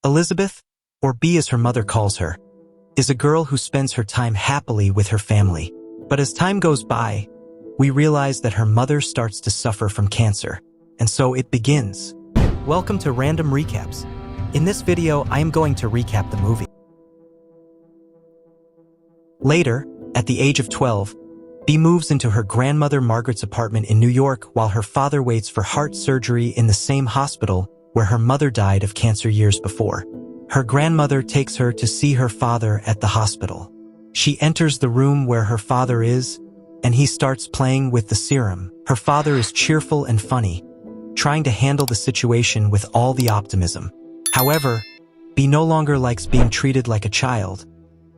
Elizabeth, or B as her mother calls her, is a girl who spends her time happily with her family. But as time goes by, we realize that her mother starts to suffer from cancer, and so it begins. Welcome to Random Recaps. In this video, I am going to recap the movie. Later, at the age of 12, B moves into her grandmother Margaret's apartment in New York while her father waits for heart surgery in the same hospital where her mother died of cancer years before. Her grandmother takes her to see her father at the hospital. She enters the room where her father is, and he starts playing with the serum. Her father is cheerful and funny, trying to handle the situation with all the optimism. However, B no longer likes being treated like a child,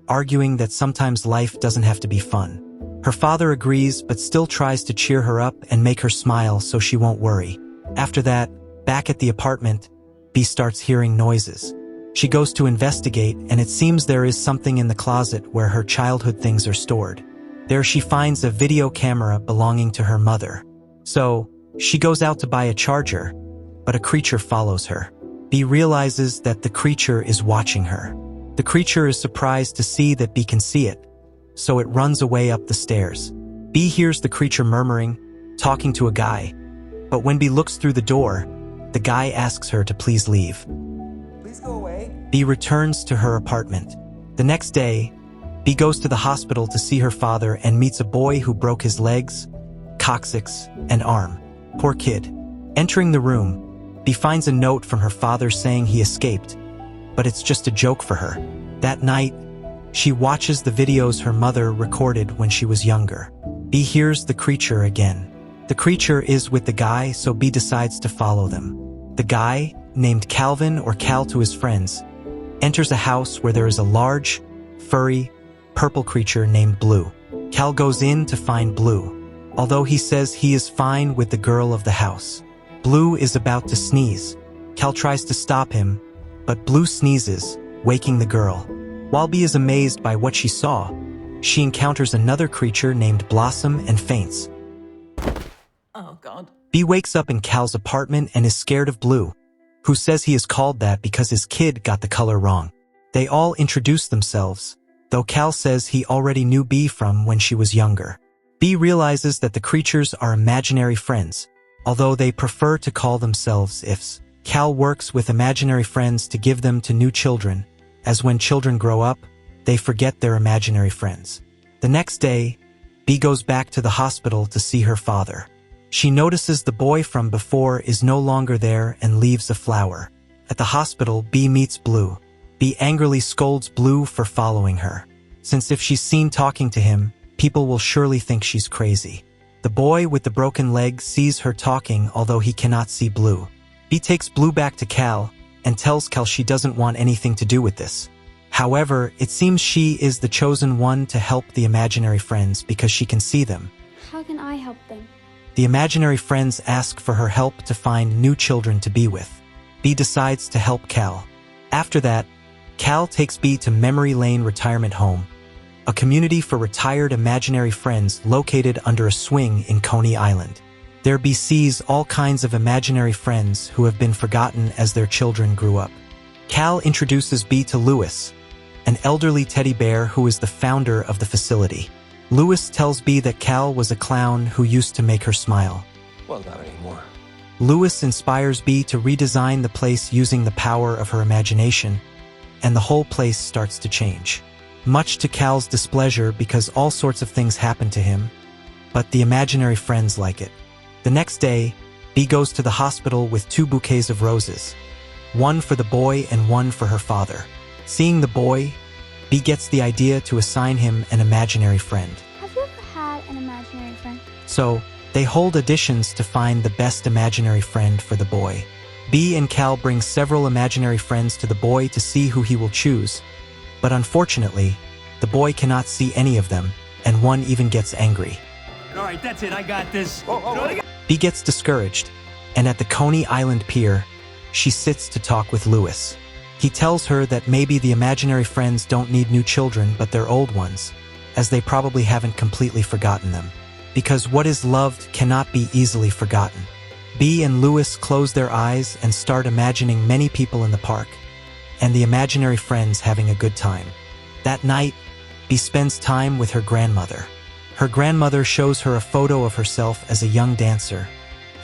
arguing that sometimes life doesn't have to be fun. Her father agrees but still tries to cheer her up and make her smile so she won't worry. After that, back at the apartment, B starts hearing noises. She goes to investigate, and it seems there is something in the closet where her childhood things are stored. There she finds a video camera belonging to her mother. So, she goes out to buy a charger, but a creature follows her. B realizes that the creature is watching her. The creature is surprised to see that B can see it, so it runs away up the stairs. B hears the creature murmuring, talking to a guy, but when B looks through the door, the guy asks her to please leave. Please go away. B returns to her apartment. The next day, B goes to the hospital to see her father and meets a boy who broke his legs, coccyx, and arm. Poor kid. Entering the room, B finds a note from her father saying he escaped, but it's just a joke for her. That night, she watches the videos her mother recorded when she was younger. B hears the creature again. The creature is with the guy, so B decides to follow them. The guy, named Calvin or Cal to his friends, enters a house where there is a large, furry, purple creature named Blue. Cal goes in to find Blue, although he says he is fine with the girl of the house. Blue is about to sneeze. Cal tries to stop him, but Blue sneezes, waking the girl. While B is amazed by what she saw, she encounters another creature named Blossom and faints. Oh, God. B wakes up in Cal's apartment and is scared of Blue, who says he is called that because his kid got the color wrong. They all introduce themselves, though Cal says he already knew B from when she was younger. B realizes that the creatures are imaginary friends, although they prefer to call themselves ifs. Cal works with imaginary friends to give them to new children, as when children grow up, they forget their imaginary friends. The next day, B goes back to the hospital to see her father. She notices the boy from before is no longer there and leaves a flower. At the hospital, B meets Blue. B angrily scolds Blue for following her, since if she's seen talking to him, people will surely think she's crazy. The boy with the broken leg sees her talking, although he cannot see Blue. B takes Blue back to Cal and tells Cal she doesn't want anything to do with this. However, it seems she is the chosen one to help the imaginary friends because she can see them. How can I help them? The imaginary friends ask for her help to find new children to be with. B decides to help Cal. After that, Cal takes B to Memory Lane Retirement Home, a community for retired imaginary friends located under a swing in Coney Island. There B sees all kinds of imaginary friends who have been forgotten as their children grew up. Cal introduces B to Louis, an elderly teddy bear who is the founder of the facility. Louis tells B that Cal was a clown who used to make her smile. Well, not anymore. Louis inspires B to redesign the place using the power of her imagination, and the whole place starts to change. Much to Cal's displeasure because all sorts of things happen to him, but the imaginary friends like it. The next day, B goes to the hospital with 2 bouquets of roses, one for the boy and one for her father. Seeing the boy, B gets the idea to assign him an imaginary friend. Have you ever had an imaginary friend? So, they hold auditions to find the best imaginary friend for the boy. B and Cal bring several imaginary friends to the boy to see who he will choose, but unfortunately, the boy cannot see any of them, and one even gets angry. All right, that's it. I got this. B gets discouraged, and at the Coney Island pier, she sits to talk with Louis. He tells her that maybe the imaginary friends don't need new children but their old ones, as they probably haven't completely forgotten them. Because what is loved cannot be easily forgotten. B and Louis close their eyes and start imagining many people in the park, and the imaginary friends having a good time. That night, Bee spends time with her grandmother. Her grandmother shows her a photo of herself as a young dancer,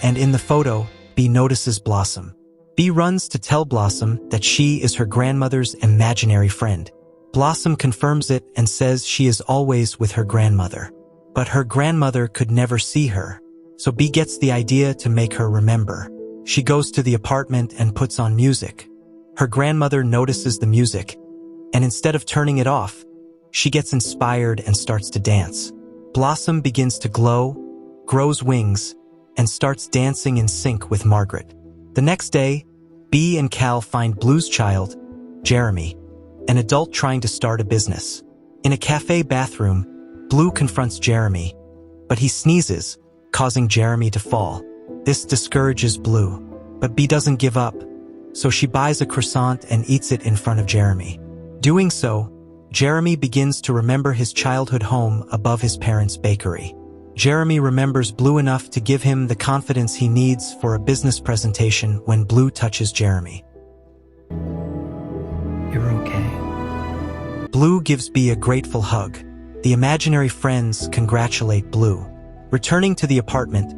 and in the photo, Bee notices Blossom. Bee runs to tell Blossom that she is her grandmother's imaginary friend. Blossom confirms it and says she is always with her grandmother. But her grandmother could never see her, so Bee gets the idea to make her remember. She goes to the apartment and puts on music. Her grandmother notices the music, and instead of turning it off, she gets inspired and starts to dance. Blossom begins to glow, grows wings, and starts dancing in sync with Margaret. The next day, Bee and Cal find Blue's child, Jeremy, an adult trying to start a business. In a cafe bathroom, Blue confronts Jeremy, but he sneezes, causing Jeremy to fall. This discourages Blue, but Bee doesn't give up, so she buys a croissant and eats it in front of Jeremy. Doing so, Jeremy begins to remember his childhood home above his parents' bakery. Jeremy remembers Blue enough to give him the confidence he needs for a business presentation when Blue touches Jeremy. You're okay. Blue gives Bee a grateful hug. The imaginary friends congratulate Blue. Returning to the apartment,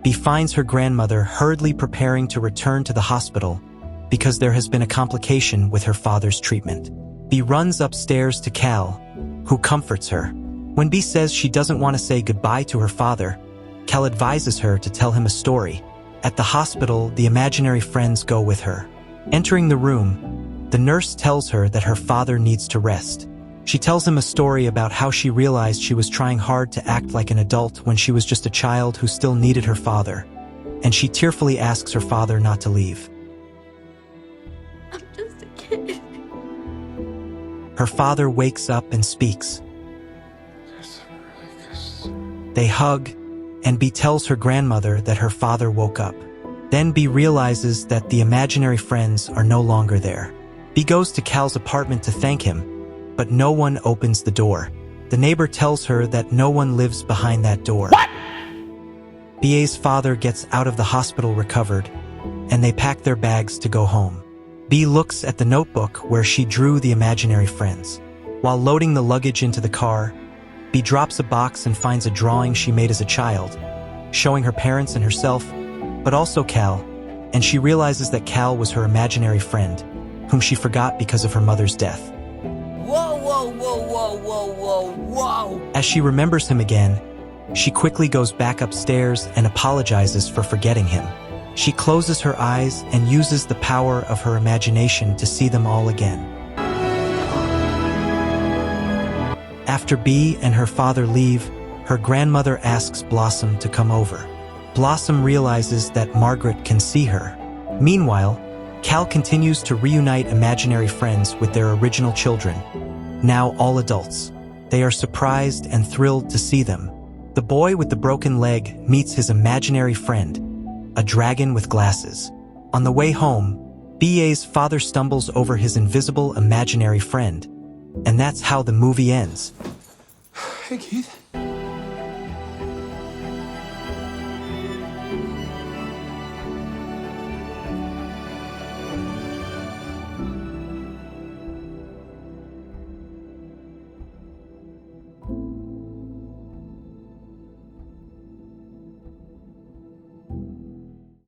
Bee finds her grandmother hurriedly preparing to return to the hospital because there has been a complication with her father's treatment. Bee runs upstairs to Cal, who comforts her. When Bee says she doesn't want to say goodbye to her father, Cal advises her to tell him a story. At the hospital, the imaginary friends go with her. Entering the room, the nurse tells her that her father needs to rest. She tells him a story about how she realized she was trying hard to act like an adult when she was just a child who still needed her father, and she tearfully asks her father not to leave. I'm just a kid. Her father wakes up and speaks. They hug, and Bee tells her grandmother that her father woke up. Then Bee realizes that the imaginary friends are no longer there. Bee goes to Cal's apartment to thank him, but no one opens the door. The neighbor tells her that no one lives behind that door. What? B's father gets out of the hospital recovered, and they pack their bags to go home. Bee looks at the notebook where she drew the imaginary friends. While loading the luggage into the car, Bee drops a box and finds a drawing she made as a child, showing her parents and herself, but also Cal, and she realizes that Cal was her imaginary friend, whom she forgot because of her mother's death. Whoa, whoa, whoa, whoa, whoa, whoa, whoa! As she remembers him again, she quickly goes back upstairs and apologizes for forgetting him. She closes her eyes and uses the power of her imagination to see them all again. After Bee and her father leave, her grandmother asks Blossom to come over. Blossom realizes that Margaret can see her. Meanwhile, Cal continues to reunite imaginary friends with their original children, now all adults. They are surprised and thrilled to see them. The boy with the broken leg meets his imaginary friend, a dragon with glasses. On the way home, B.A.'s father stumbles over his invisible imaginary friend, and that's how the movie ends. Hey, Keith.